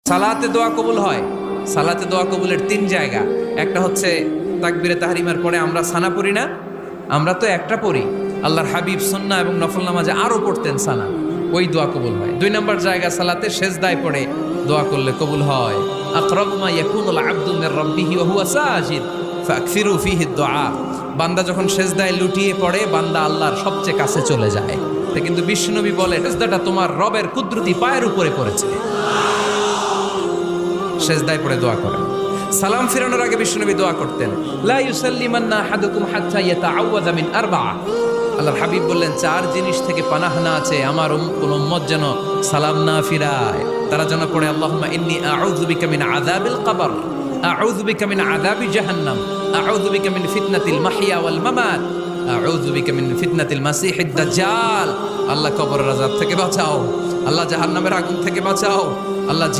সালাতে দোয়া কবুল হয়। সালাতে দোয়া কবুলের 3 জায়গা। একটা হচ্ছে তাকবীরে তাহরিমার পরে আমরা সানা পড়ি না, আমরা তো একটা পড়ি। আল্লাহর হাবিব সুন্নাহ এবং নফল নামাজে আরো পড়তেন সানা, ওই দোয়া কবুল হয়। 2 নম্বর জায়গা সালাতে সেজদায় পড়ে দোয়া করলে কবুল হয়। আকরাবু মা ইয়াকুনুল আবদু মির রাব্বিহি ওয়া হুয়া সাজিদ ফাকসিরু ফীহি দুআ। বান্দা যখন সেজদায় লুটিয়ে পড়ে, বান্দা আল্লাহর সবচেয়ে কাছে চলে যায়। তা কিন্তু বিশ্বনবী বলে সেজদাটা তোমার রবের কুদরতি পায়ের উপরে পড়েছে। সেজদায় পড়ে দোয়া করেন। সালাম ফিরানোর আগে বিশ্বনবী দোয়া করতেন, লা ইউসাল্লিমান্না আহাদুকুম হাত্তা ইয়াতাআওয়াযা মিন আরবা'a। আল্লাহর হাবিব বললেন 4 জিনিস থেকে পানাহ না আছে আমার কোন উম্মত যেন সালাম না ফিরায়। তারা যেন পড়ে আল্লাহুম্মা ইন্নী আউযু বিকা মিন আযাবিল কবর, আউযু বিকা মিন আযাবি জাহান্নাম, আউযু বিকা মিন ফিতনাতিল মাহইয়া ওয়াল মামাত, আউযু বিকা মিন ফিতনাতিল মাসিহিদ দাজ্জাল। আল্লাহ কবরের আযাব থেকে বাঁচাও, আল্লাহ জাহান্নামের আগুন থেকে বাঁচাও, আল্লাহ